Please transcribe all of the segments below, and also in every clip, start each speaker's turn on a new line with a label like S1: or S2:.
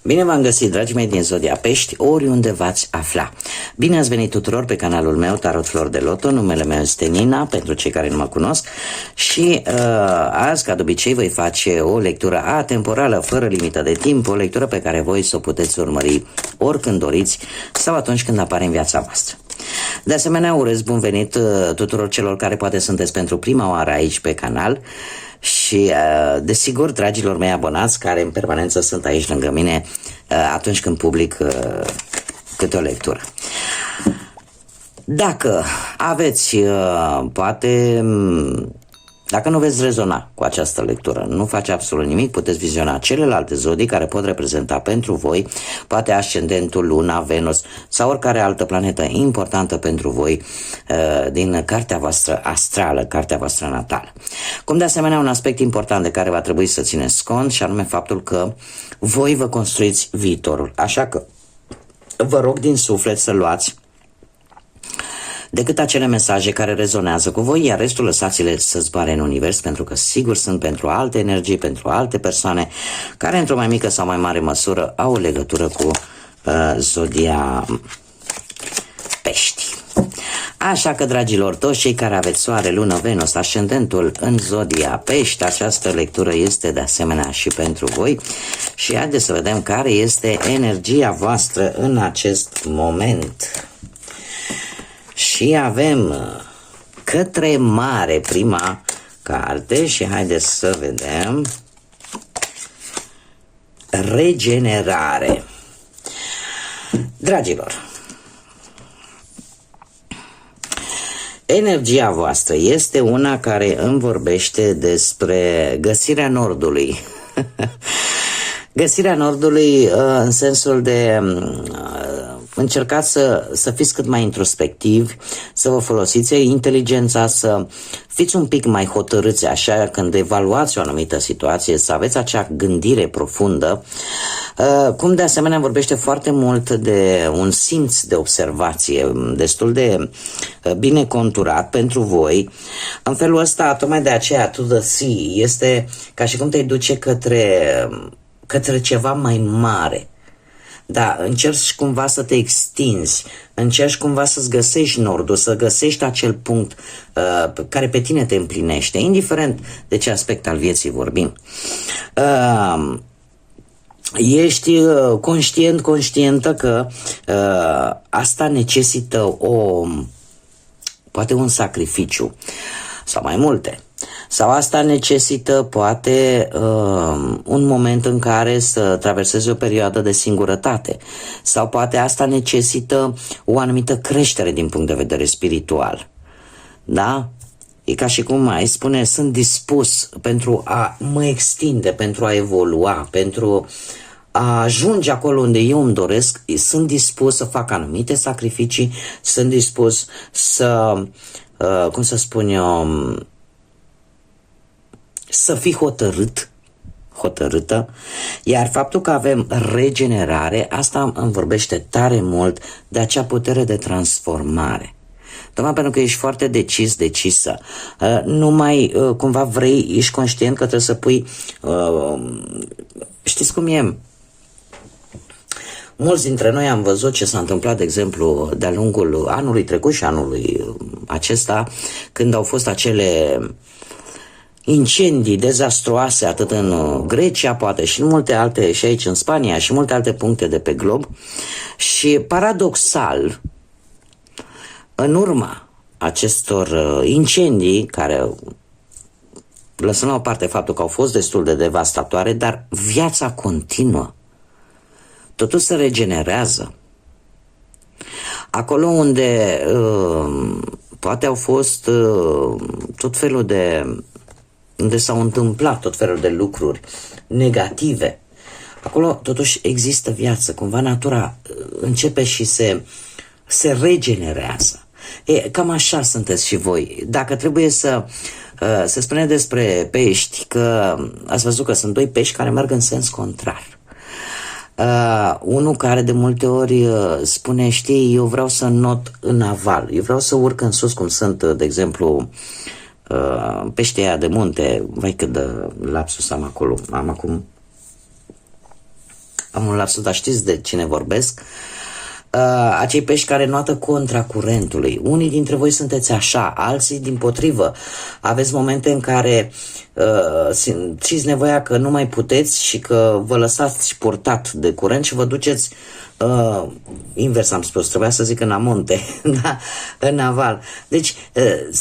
S1: Bine v-am găsit, dragii mei din Zodia Pești, oriunde v-ați afla. Bine ați venit tuturor pe canalul meu, Tarot Flor de Loto. Numele meu este Nina, pentru cei care nu mă cunosc. Și azi, ca de obicei, voi face o lectură atemporală, fără limită de timp, o lectură pe care voi să o puteți urmări oricând doriți sau atunci când apare în viața voastră. De asemenea, urez bun venit tuturor celor care poate sunteți pentru prima oară aici pe canal și, desigur, dragilor mei abonați care în permanență sunt aici lângă mine atunci când public câte o lectură. Dacă aveți, poate, dacă nu veți rezona cu această lectură, nu face absolut nimic, puteți viziona celelalte zodii care pot reprezenta pentru voi, poate ascendentul, luna, Venus sau oricare altă planetă importantă pentru voi din cartea voastră astrală, cartea voastră natală. Cum de asemenea un aspect important de care va trebui să țineți cont și anume faptul că voi vă construiți viitorul. Așa că vă rog din suflet să luați decât acele mesaje care rezonează cu voi, iar restul lăsați-le să zboare în univers, pentru că sigur sunt pentru alte energii, pentru alte persoane care într-o mai mică sau mai mare măsură au o legătură cu Zodia Pești. Așa că, dragilor, toți cei care aveți Soare, Lună, Venus, ascendentul în Zodia Pești, această lectură este de asemenea și pentru voi. Și haideți să vedem care este energia voastră în acest moment. Și avem Către Mare prima carte și haideți să vedem Regenerare. Dragilor, energia voastră este una care îmi vorbește despre găsirea Nordului. Găsirea Nordului în sensul de încercați să fiți cât mai introspectivi, să vă folosiți inteligența, să fiți un pic mai hotărâți așa când evaluați o anumită situație, să aveți acea gândire profundă, cum de asemenea vorbește foarte mult de un simț de observație destul de bine conturat pentru voi. În felul ăsta, tocmai de aceea to the sea este ca și cum te duce către ceva mai mare. Da, încerci cumva să te extinzi, încerci cumva să-ți găsești nordul, să găsești acel punct care pe tine te împlinește, indiferent de ce aspect al vieții vorbim. Ești conștientă că asta necesită poate un sacrificiu sau mai multe. Sau asta necesită, poate, un moment în care să traversezi o perioadă de singurătate. Sau poate asta necesită o anumită creștere din punct de vedere spiritual. Da? E ca și cum mai spune, sunt dispus pentru a mă extinde, pentru a evolua, pentru a ajunge acolo unde eu îmi doresc. Sunt dispus să fac anumite sacrificii, sunt dispus să, cum să spun eu, să fii hotărâtă, iar faptul că avem regenerare, asta îmi vorbește tare mult de acea putere de transformare. Tocmai pentru că ești foarte decisă. Nu mai cumva vrei, ești conștient că trebuie să pui, știți cum e? Mulți dintre noi am văzut ce s-a întâmplat, de exemplu, de-a lungul anului trecut și anului acesta, când au fost acele incendii dezastruoase atât în Grecia, poate și în multe alte, și aici în Spania și multe alte puncte de pe glob. Și paradoxal, în urma acestor incendii, care lăsăm la o parte faptul că au fost destul de devastatoare, dar viața continuă, totul se regenerează. Acolo unde poate au fost tot felul unde s-au întâmplat tot felul de lucruri negative, acolo totuși există viață, cumva natura începe și se regenerează. Cam așa sunteți și voi. Dacă trebuie să se spune despre pești că ați văzut că sunt doi pești care merg în sens contrar. Unul care de multe ori spune, știi, eu vreau să not în aval, eu vreau să urc în sus, cum sunt, de exemplu, peștii aia de munte, vai cât de lapsus am acolo, am acum am un lapsus, dar știți de cine vorbesc, acei pești care noată contra curentului. Unii dintre voi sunteți așa, alții dimpotrivă. Aveți momente în care simțiți nevoia că nu mai puteți și că vă lăsați purtat de curent și vă duceți invers, am spus, trebuia să zic în amonte, da, în aval. Deci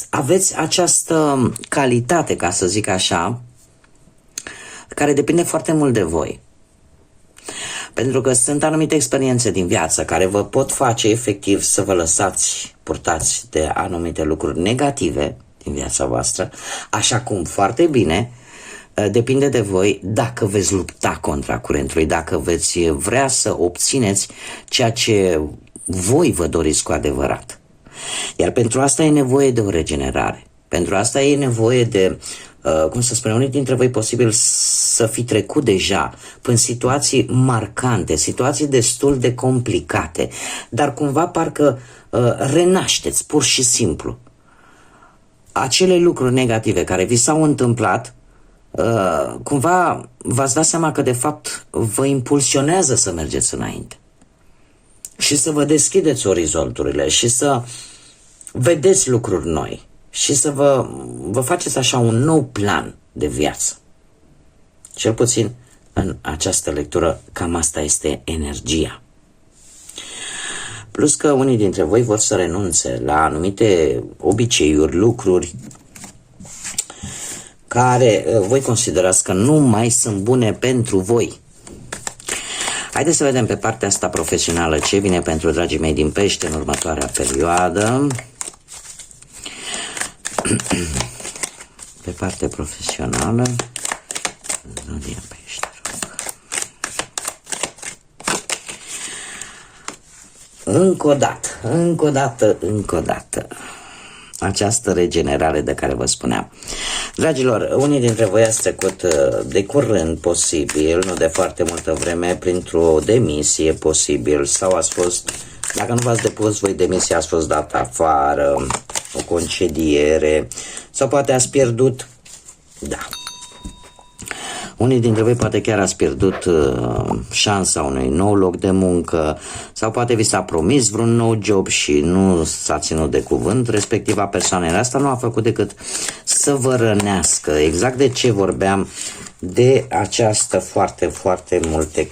S1: aveți această calitate, ca să zic așa, care depinde foarte mult de voi. Pentru că sunt anumite experiențe din viață care vă pot face efectiv să vă lăsați purtați de anumite lucruri negative din viața voastră, așa cum foarte bine depinde de voi dacă veți lupta contra curentului, dacă veți vrea să obțineți ceea ce voi vă doriți cu adevărat. Iar pentru asta e nevoie de o regenerare. Pentru asta e nevoie de, cum să spun, unii dintre voi posibil să fi trecut deja prin situații marcante, situații destul de complicate, dar cumva parcă renașteți pur și simplu. Acele lucruri negative care vi s-au întâmplat, cumva v-ați dat seama că de fapt vă impulsionează să mergeți înainte și să vă deschideți orizonturile și să vedeți lucruri noi și să vă faceți așa un nou plan de viață. Cel puțin în această lectură cam asta este energia. Plus că unii dintre voi vor să renunțe la anumite obiceiuri, lucruri care voi considerați că nu mai sunt bune pentru voi. Haideți să vedem pe partea asta profesională ce vine pentru dragii mei din pește în următoarea perioadă. Pe partea profesională, zodia pește, încă o dată, această regenerare de care vă spuneam. Dragilor, unii dintre voi ați trecut de curând posibil, nu de foarte multă vreme, printr-o demisie posibil, sau ați fost, dacă nu v-ați depus voi demisia, ați fost dat afară, o concediere, sau poate ați pierdut, da. Unii dintre voi poate chiar ați pierdut șansa unui nou loc de muncă sau poate vi s-a promis vreun nou job și nu s-a ținut de cuvânt, respectiva persoanele asta nu a făcut decât să vă rănească. Exact de ce vorbeam de această foarte multe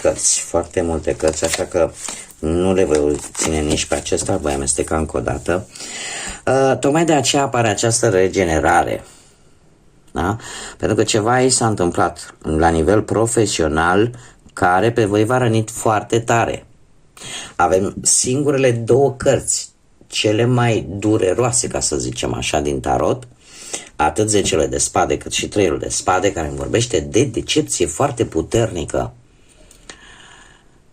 S1: cărți, așa că nu le voi ține nici pe acesta, voi amesteca încă o dată. Tocmai de aceea apare această regenerare. Da? Pentru că ceva aici s-a întâmplat la nivel profesional care pe voi v-a rănit foarte tare. Avem singurele două cărți, cele mai dureroase, ca să zicem așa, din tarot, atât 10 de spade cât și 3 de spade, care îmi vorbește de decepție foarte puternică.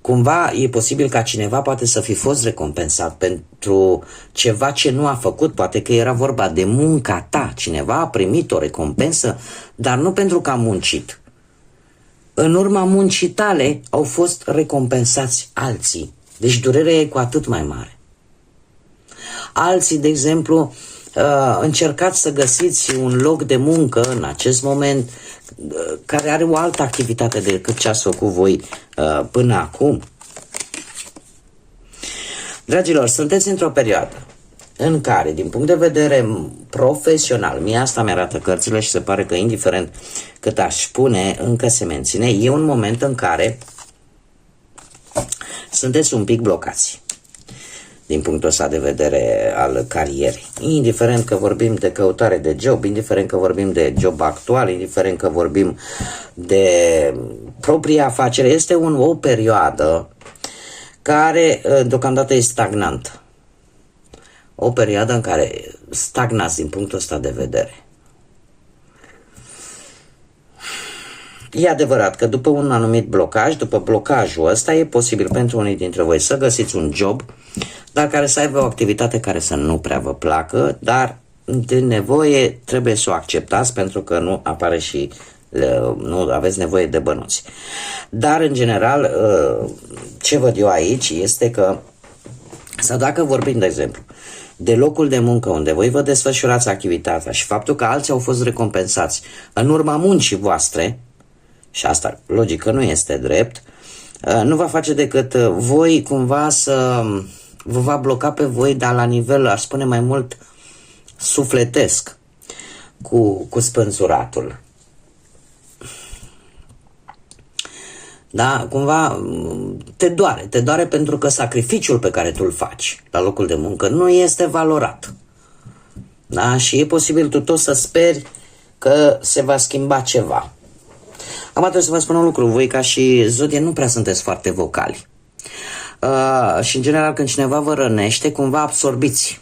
S1: Cumva e posibil ca cineva poate să fi fost recompensat pentru ceva ce nu a făcut, poate că era vorba de munca ta, cineva a primit o recompensă, dar nu pentru că a muncit. În urma muncii tale au fost recompensați alții, deci durerea e cu atât mai mare. Alții, de exemplu, încercați să găsiți un loc de muncă în acest moment care are o altă activitate decât ce ați făcut voi până acum. Dragilor, sunteți într-o perioadă în care, din punct de vedere profesional, mie asta mi-arată cărțile și se pare că indiferent cât aș spune, încă se menține, e un moment în care sunteți un pic blocați din punctul ăsta de vedere al carierei. Indiferent că vorbim de căutare de job, indiferent că vorbim de job actual, indiferent că vorbim de propria afacere, este o perioadă care deocamdată e stagnantă. O perioadă în care stagnați din punctul ăsta de vedere. E adevărat că după un anumit blocaj, după blocajul ăsta, e posibil pentru unii dintre voi să găsiți un job, dar care să aibă o activitate care să nu prea vă placă, dar de nevoie trebuie să o acceptați pentru că nu apare și nu aveți nevoie de bănuți. Dar în general ce văd eu aici este că, sau dacă vorbim de exemplu de locul de muncă unde voi vă desfășurați activitatea și faptul că alții au fost recompensați în urma muncii voastre, și asta logic că nu este drept, nu va face decât voi cumva să vă va bloca pe voi, dar la nivel, aș spune mai mult, sufletesc, cu spânzuratul. Da, cumva te doare pentru că sacrificiul pe care tu îl faci la locul de muncă nu este valorat. Da, și e posibil tu tot să speri că se va schimba ceva. Acum trebuie să vă spun un lucru, voi ca și zodie nu prea sunteți foarte vocali. Și în general când cineva vă rănește, cumva absorbiți.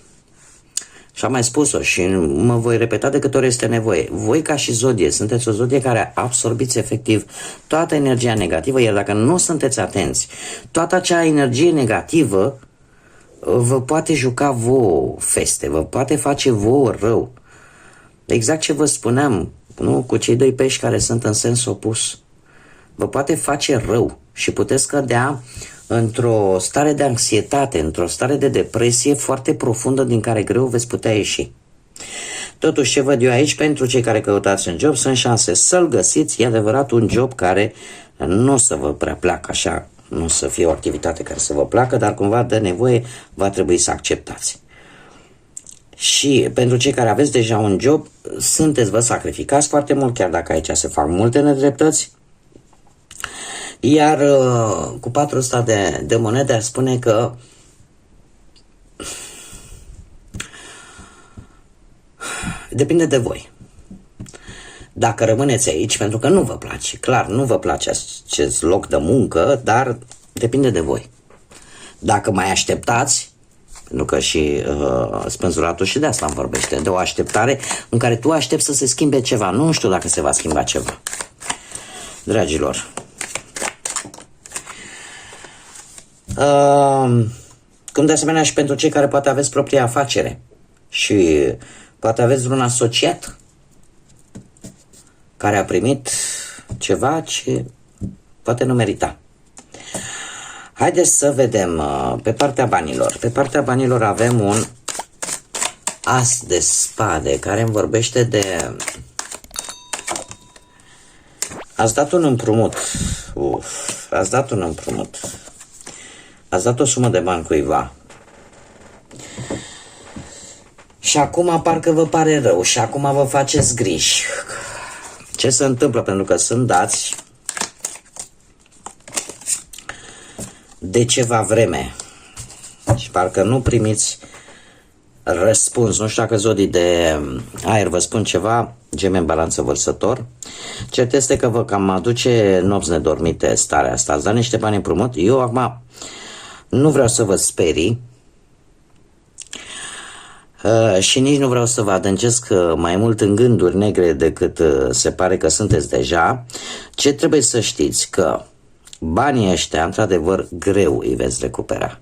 S1: Și am mai spus-o și mă voi repeta de câte ori este nevoie. Voi ca și zodie sunteți o zodie care absorbiți efectiv toată energia negativă, iar dacă nu sunteți atenți, toată acea energie negativă vă poate juca vouă feste, vă poate face vouă rău. Exact ce vă spuneam, nu? Cu cei doi pești care sunt în sens opus. Vă poate face rău și puteți cădea într-o stare de anxietate, într-o stare de depresie foarte profundă din care greu veți putea ieși. Totuși, ce văd eu aici, pentru cei care căutați un job, sunt șanse să-l găsiți. E adevărat un job care nu o să vă prea placă așa, nu o să fie o activitate care să vă placă, dar cumva de nevoie va trebui să acceptați. Și pentru cei care aveți deja un job, vă sacrificați foarte mult, chiar dacă aici se fac multe nedreptăți. Iar cu 400 de monede ar spune că depinde de voi. Dacă rămâneți aici, pentru că nu vă place, clar, nu vă place acest loc de muncă, dar depinde de voi. Dacă mai așteptați, pentru că și spânzuratul și de asta îmi vorbește, de o așteptare în care tu aștepți să se schimbe ceva. Nu știu dacă se va schimba ceva. Dragilor, cum de asemenea și pentru cei care poate aveți propria afacere și poate aveți vreun asociat care a primit ceva ce poate nu merita. Haideți să vedem pe partea banilor. Pe partea banilor avem un as de spade care îmi vorbește de... Ați dat un împrumut. Ați dat un împrumut. Ați dat o sumă de bani cuiva. Și acum parcă vă pare rău și acum vă faceți griji. Ce se întâmplă? Pentru că sunt dați de ceva vreme și parcă nu primiți răspuns. Nu știu dacă zodii de aer vă spun ceva, Gemeni, Balanță, Vărsător. Cert este că vă cam aduce nopți nedormite starea asta. Ați dat niște bani împrumut. Eu acum nu vreau să vă sperii și nici nu vreau să vă adâncesc mai mult în gânduri negre decât se pare că sunteți deja. Ce trebuie să știți? Că banii ăștia, într-adevăr, greu îi veți recupera.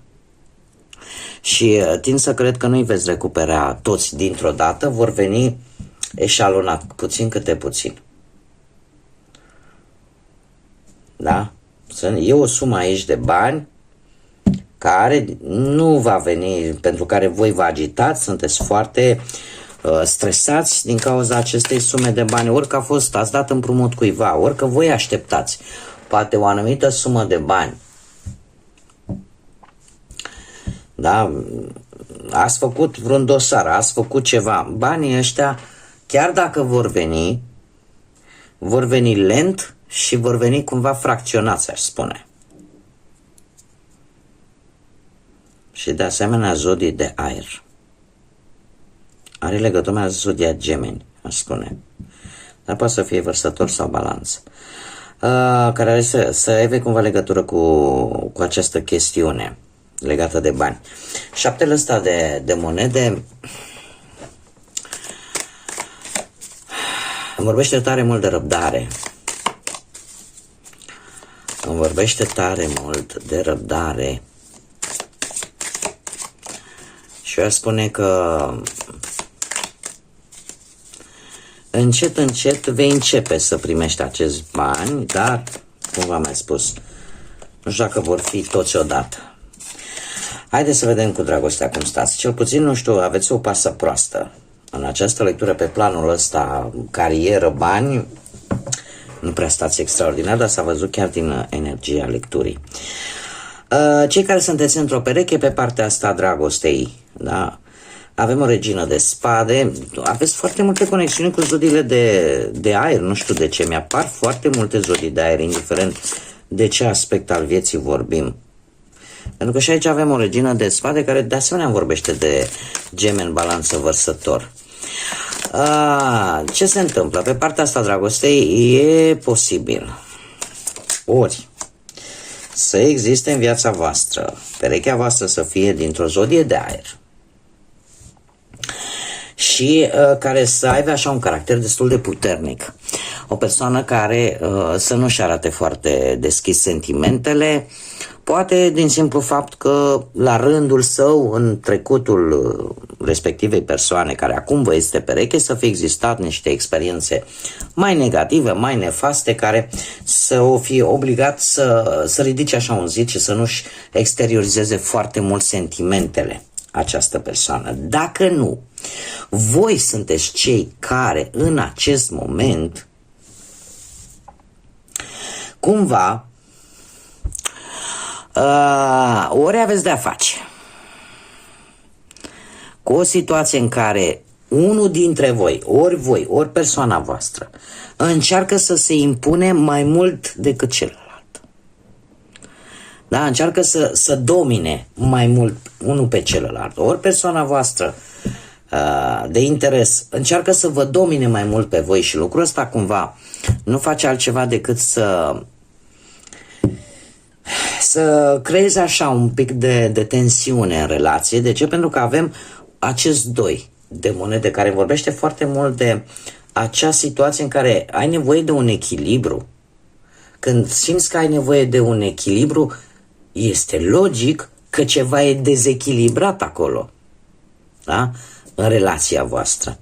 S1: Și tind să cred că nu îi veți recupera toți dintr-o dată, vor veni eșalonat, puțin câte puțin. Da? E o sumă aici de bani care nu va veni, pentru care voi vă agitați, sunteți foarte stresați din cauza acestei sume de bani, ori că a fost, ați dat împrumut cuiva, ori că voi așteptați poate o anumită sumă de bani. Da? Ați făcut vreun dosar, ați făcut ceva. Banii ăștia, chiar dacă vor veni lent și vor veni cumva fracționați, aș spune. Și de asemenea zodii de aer. Are legătură cu zodia Gemeni, aș spune. Dar poate să fie Vărsător sau Balanță. Care are să aibă cumva legătură cu această chestiune legată de bani. Șaptele ăsta de monede îmi vorbește tare mult de răbdare. Îmi vorbește tare mult de răbdare. Și eu aș spune că încet, încet vei începe să primești acești bani, dar, cum v-am mai spus, nu știu dacă vor fi toți odată. Haideți să vedem cu dragostea cum stați. Cel puțin, nu știu, aveți o pasă proastă. În această lectură pe planul ăsta, carieră, bani, nu prea stați extraordinar, dar s-a văzut chiar din energia lecturii. Cei care sunteți într-o pereche pe partea asta a dragostei, da? Avem o regină de spade, aveți foarte multe conexiuni cu zodiile de aer, nu știu de ce, mi-apar foarte multe zodii de aer, indiferent de ce aspect al vieții vorbim. Pentru că și aici avem o regină de spade care de asemenea vorbește de Gemeni, Balanță, Vărsător. Ce se întâmplă? Pe partea asta dragostei e posibil ori să existe în viața voastră, perechea voastră să fie dintr-o zodie de aer și care să aibă așa un caracter destul de puternic. O persoană care să nu-și arate foarte deschis sentimentele, poate din simplu fapt că la rândul său, în trecutul respectivei persoane care acum vă este pereche, să fie existat niște experiențe mai negative, mai nefaste, care să o fie obligat să ridice așa un zid și să nu-și exteriorizeze foarte mult sentimentele această persoană. Dacă nu, voi sunteți cei care în acest moment cumva ori aveți de-a face cu o situație în care unul dintre voi, ori persoana voastră, încearcă să se impune mai mult decât celălalt. Da? Încearcă să domine mai mult unul pe celălalt. Ori persoana voastră de interes încearcă să vă domine mai mult pe voi și lucrul ăsta cumva nu face altceva decât să creeze așa un pic de tensiune în relație. De ce? Pentru că avem acest doi de monede care vorbește foarte mult de acea situație în care ai nevoie de un echilibru. Când simți că ai nevoie de un echilibru, este logic că ceva e dezechilibrat acolo, da? În relația voastră.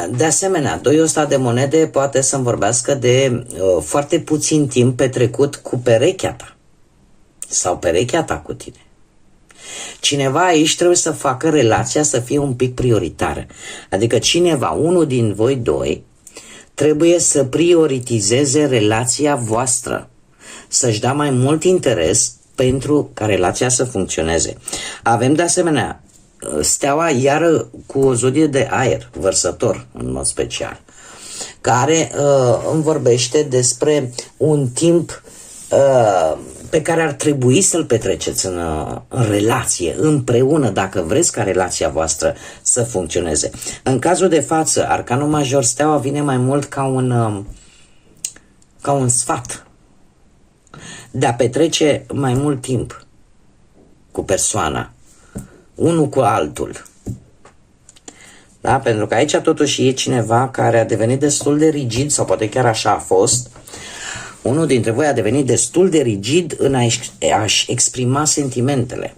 S1: De asemenea, doiul ăsta de monede poate să-mi vorbească de foarte puțin timp petrecut cu perechea ta sau perechea ta cu tine. Cineva aici trebuie să facă relația să fie un pic prioritară. Adică cineva, unul din voi doi, trebuie să prioritizeze relația voastră, să-și dea mai mult interes pentru ca relația să funcționeze. Avem de asemenea steaua iară cu o zodie de aer, Vărsător în mod special, care îmi vorbește despre un timp pe care ar trebui să-l petreceți în relație, împreună, dacă vreți ca relația voastră să funcționeze. În cazul de față, arcanul major, steaua vine mai mult ca un sfat de a petrece mai mult timp cu persoana, unul cu altul. Da? Pentru că aici totuși e cineva care a devenit destul de rigid, sau poate chiar așa a fost. Unul dintre voi a devenit destul de rigid în a-și exprima sentimentele.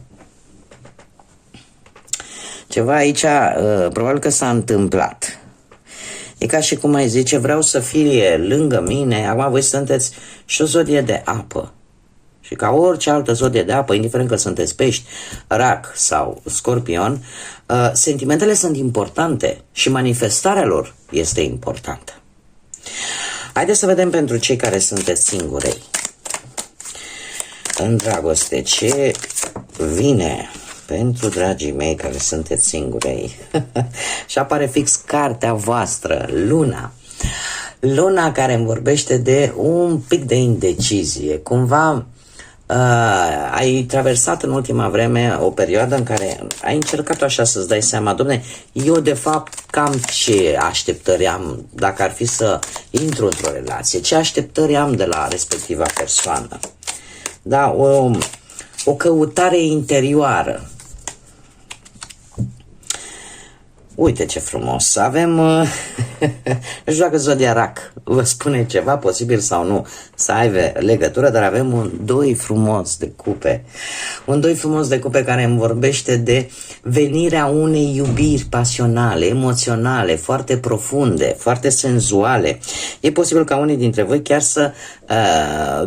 S1: Ceva aici probabil că s-a întâmplat. E ca și cum ai zice, vreau să fie lângă mine. Acum voi sunteți și o zodie de apă. Și ca orice altă zodie de apă, indiferent că sunteți pești, rac sau scorpion, sentimentele sunt importante și manifestarea lor este importantă. Haideți să vedem pentru cei care sunteți singurei în dragoste. Ce vine pentru dragii mei care sunteți singurei? Și apare fix cartea voastră, Luna. Luna care îmi vorbește de un pic de indecizie. Cumva ai traversat în ultima vreme o perioadă în care ai încercat așa să-ți dai seama, dom'le, eu de fapt cam ce așteptări am dacă ar fi să intru într-o relație, ce așteptări am de la respectiva persoană. Da, o căutare interioară. Uite ce frumos, avem, nu știu dacă zodia rac vă spune ceva, posibil sau nu, să aibă legătură, dar avem un doi frumos de cupe. Un doi frumos de cupe care îmi vorbește de venirea unei iubiri pasionale, emoționale, foarte profunde, foarte senzuale. E posibil ca unii dintre voi chiar să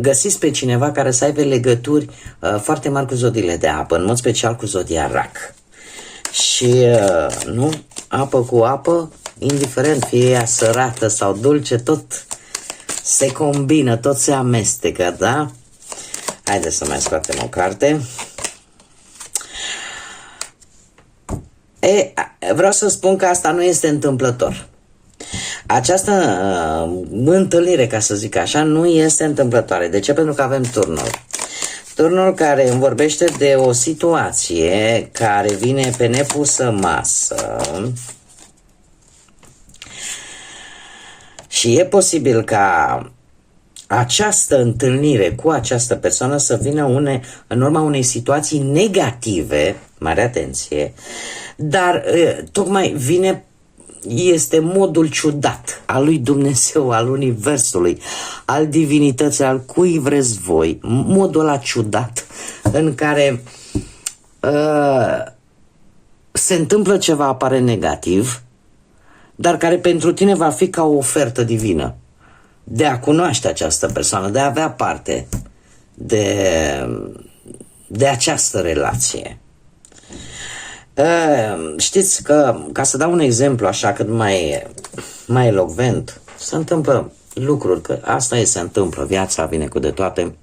S1: găsiți pe cineva care să aibă legături foarte mari cu zodiile de apă, în mod special cu zodia rac. Și nu, apă cu apă, indiferent fie ea sărată sau dulce, tot Se combină, tot se amestecă, da? Haideți să mai scoatem o carte. Vreau să spun că asta nu este întâmplător. Această întâlnire, ca să zic așa, nu este întâmplătoare. De ce? Pentru că avem turnul. Turnul care îmi vorbește de o situație care vine pe nepusă masă. Și e posibil ca această întâlnire cu această persoană să vină în urma unei situații negative, mare atenție, dar tocmai este modul ciudat al lui Dumnezeu, al Universului, al divinității, al cui vreți voi, modul ăla ciudat în care se întâmplă ceva, apare negativ, dar care pentru tine va fi ca o ofertă divină de a cunoaște această persoană, de a avea parte de această relație. Știți că, ca să dau un exemplu așa cât mai elocvent, se întâmplă lucruri, că asta se întâmplă, viața vine cu de toate.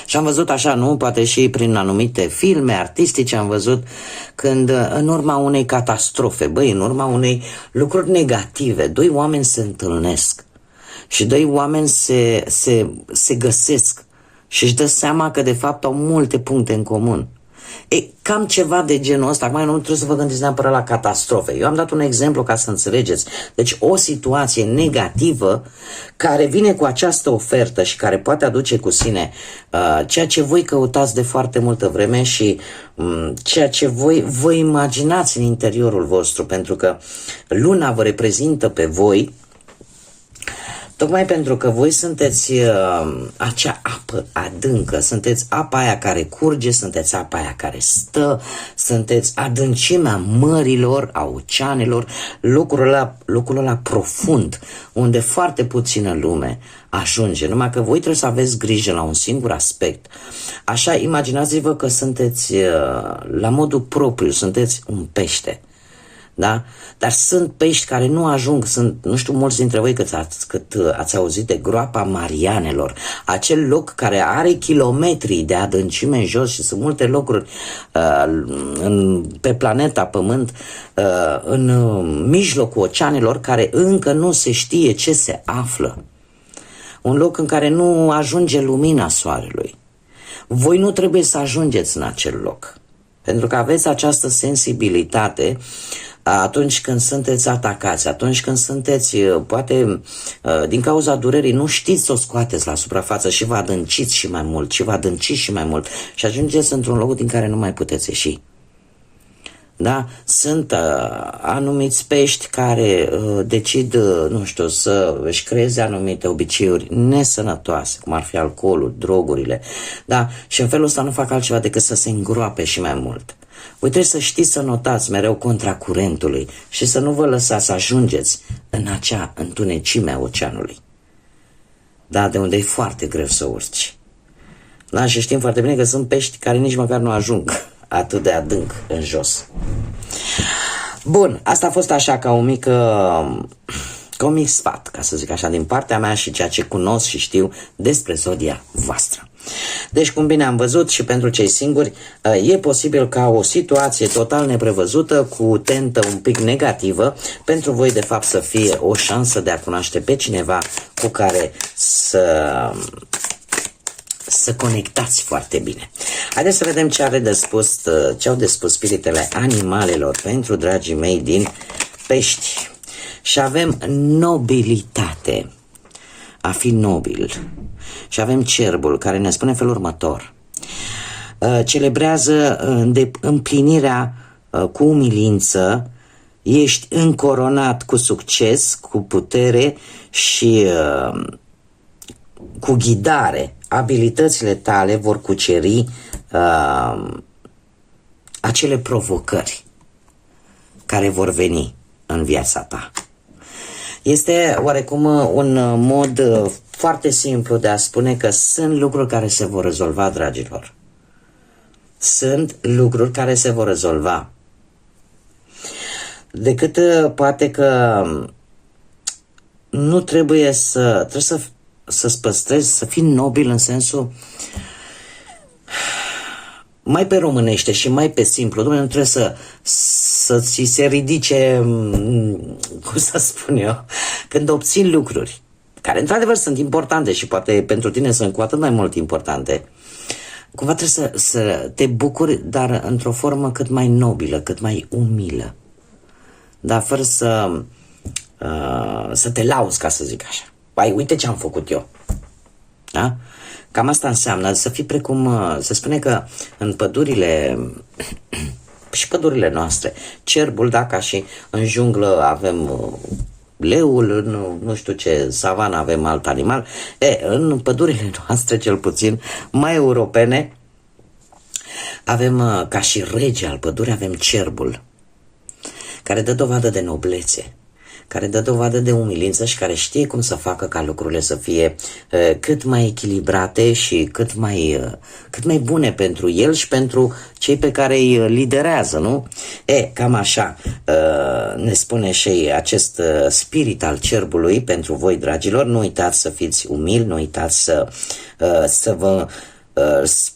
S1: Și am văzut așa, nu? Poate și prin anumite filme artistice am văzut când în urma unei catastrofe, în urma unei lucruri negative, doi oameni se întâlnesc și doi oameni se găsesc și își dă seama că de fapt au multe puncte în comun. Cam ceva de genul ăsta. Acum nu trebuie să vă gândiți neapărat la catastrofe. Eu am dat un exemplu ca să înțelegeți. Deci o situație negativă care vine cu această ofertă și care poate aduce cu sine ceea ce voi căutați de foarte multă vreme și ceea ce voi vă imaginați în interiorul vostru, pentru că luna vă reprezintă pe voi. Tocmai pentru că voi sunteți acea apă adâncă, sunteți apa aia care curge, sunteți apa aia care stă, sunteți adâncimea mărilor, a oceanelor, locul ăla profund, unde foarte puțină lume ajunge, numai că voi trebuie să aveți grijă la un singur aspect. Așa, imaginați-vă că sunteți la modul propriu, sunteți un pește. Da? Dar sunt pești care nu ajung, nu știu mulți dintre voi cât ați auzit de groapa Marianelor, acel loc care are kilometri de adâncime în jos și sunt multe locuri pe planeta Pământ, în mijlocul oceanelor, care încă nu se știe ce se află. Un loc în care nu ajunge lumina soarelui. Voi nu trebuie să ajungeți în acel loc, pentru că aveți această sensibilitate atunci când sunteți atacați, atunci când sunteți, poate din cauza durerii, nu știți să o scoateți la suprafață și vă adânciți și mai mult, și vă adânciți și mai mult și ajungeți într-un loc din care nu mai puteți ieși. Da? Sunt anumiți pești care decid, nu știu, să își creeze anumite obiceiuri nesănătoase, cum ar fi alcoolul, drogurile, da? Și în felul ăsta nu fac altceva decât să se îngroape și mai mult. Voi trebuie să știți să notați mereu contra curentului și să nu vă lăsați să ajungeți în acea întunecime a oceanului. Da, de unde e foarte greu să urci. Da, și știm foarte bine că sunt pești care nici măcar nu ajung atât de adânc în jos. Bun, asta a fost așa ca un mic sfat, ca să zic așa, din partea mea și ceea ce cunosc și știu despre zodia voastră. Deci, cum bine am văzut, și pentru cei singuri, e posibil ca o situație total neprevăzută, cu tentă un pic negativă, pentru voi de fapt să fie o șansă de a cunoaște pe cineva cu care să conectați foarte bine. Haideți să vedem ce au de spus spiritele animalelor pentru dragii mei din pești. Și avem nobilitate, a fi nobil. Și avem cerbul, care ne spune în felul următor: celebrează împlinirea cu umilință, ești încoronat cu succes, cu putere și cu ghidare. Abilitățile tale vor cuceri acele provocări care vor veni în viața ta. Este oarecum un mod foarte simplu de a spune că sunt lucruri care se vor rezolva, dragilor. Sunt lucruri care se vor rezolva. Decât poate că nu trebuie să-ți păstrezi, să fii nobil în sensul mai pe românește și mai pe simplu. Dumnezeu, nu trebuie să ți se ridice, cum să spun eu, când obții lucruri care într-adevăr sunt importante și poate pentru tine sunt cu atât mai mult importante. Cumva trebuie să te bucuri, dar într-o formă cât mai nobilă, cât mai umilă. Dar fără să te lauzi, ca să zic așa. Pai, uite ce am făcut eu. Da? Cam asta înseamnă să fii precum, se spune că în pădurile și pădurile noastre, cerbul, da, ca și în junglă avem leul, în nu știu ce savană avem alt animal, în pădurile noastre, cel puțin, mai europene, avem, ca și rege al pădurii, avem cerbul, care dă dovadă de noblețe, care dă dovadă de umilință și care știe cum să facă ca lucrurile să fie cât mai echilibrate și cât mai bune pentru el și pentru cei pe care îi liderează, nu? Cam așa ne spune și acest spirit al cerbului pentru voi, dragilor. Nu uitați să fiți umili, nu uitați să vă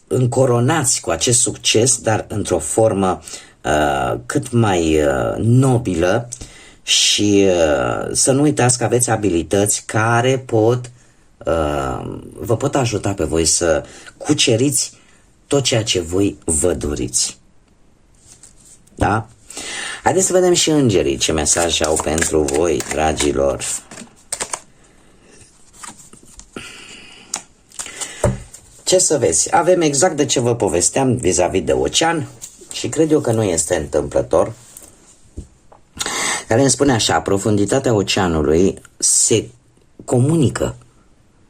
S1: încoronați cu acest succes, dar într-o formă cât mai nobilă. Și să nu uitați că aveți abilități care vă pot ajuta pe voi să cuceriți tot ceea ce voi vă doriți. Da? Haideți să vedem și îngerii ce mesaj au pentru voi, dragilor. Ce să vezi? Avem exact de ce vă povesteam vis-a-vis de ocean și cred eu că nu este întâmplător, care îmi spune așa: profunditatea oceanului se comunică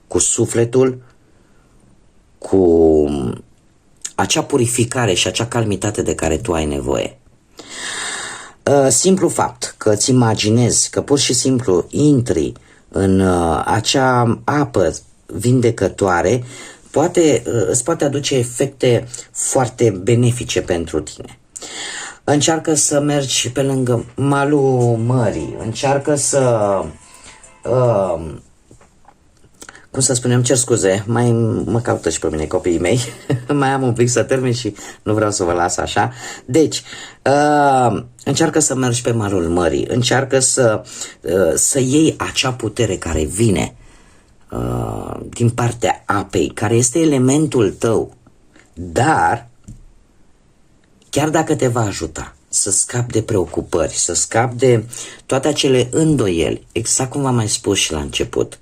S1: cu sufletul, cu acea purificare și acea calmitate de care tu ai nevoie. Simplu fapt că îți imaginezi că pur și simplu intri în acea apă vindecătoare îți poate aduce efecte foarte benefice pentru tine. Încearcă să mergi pe lângă malul mării, încearcă cum să spunem, cer scuze, mai mă caută și pe mine copiii mei, mai am un pic să termin și nu vreau să vă las așa. Deci, încearcă să mergi pe malul mării, încearcă să iei acea putere care vine din partea apei, care este elementul tău, dar chiar dacă te va ajuta să scapi de preocupări, să scapi de toate acele îndoieli, exact cum v-am mai spus și la început,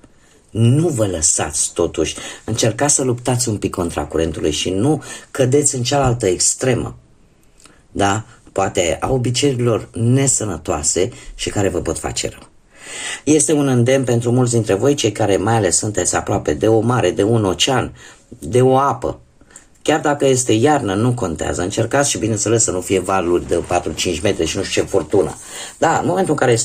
S1: nu vă lăsați totuși, încercați să luptați un pic contra curentului și nu cădeți în cealaltă extremă, da? Poate a obiceiurilor nesănătoase și care vă pot face rău. Este un îndemn pentru mulți dintre voi, cei care mai ales sunteți aproape de o mare, de un ocean, de o apă. Chiar dacă este iarnă, nu contează. Încercați și, bineînțeles, să nu fie valuri de 4-5 metri și nu știu ce furtună. Da, în momentul în care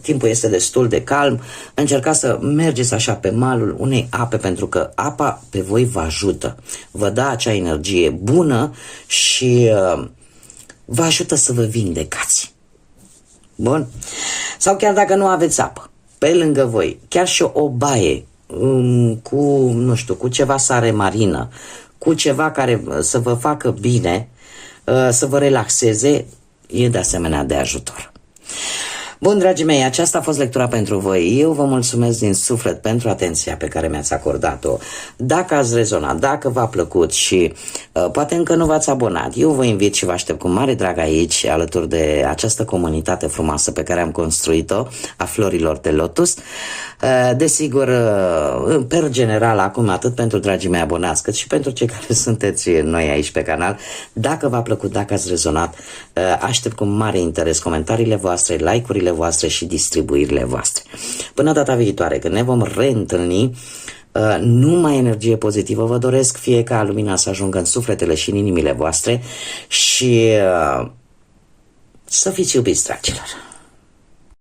S1: timpul este destul de calm, încercați să mergeți așa pe malul unei ape, pentru că apa pe voi vă ajută. Vă dă acea energie bună și vă ajută să vă vindecați. Bun? Sau chiar dacă nu aveți apă, pe lângă voi, chiar și o baie cu, nu știu, cu ceva sare marină, cu ceva care să vă facă bine, să vă relaxeze, e de asemenea de ajutor. Bun, dragii mei, aceasta a fost lectura pentru voi. Eu vă mulțumesc din suflet pentru atenția pe care mi-ați acordat-o. Dacă ați rezonat, dacă v-a plăcut și poate încă nu v-ați abonat, eu vă invit și vă aștept cu mare drag aici, alături de această comunitate frumoasă pe care am construit-o, a florilor de lotus. Desigur, per general, acum atât pentru dragii mei abonați, cât și pentru cei care sunteți noi aici pe canal. Dacă v-a plăcut, dacă ați rezonat, aștept cu mare interes comentariile voastre, like-urile voastre și distribuirile voastre. Până data viitoare, când ne vom reîntâlni, numai energie pozitivă vă doresc, fie ca lumina să ajungă în sufletele și în inimile voastre și să fiți iubiți, dragilor!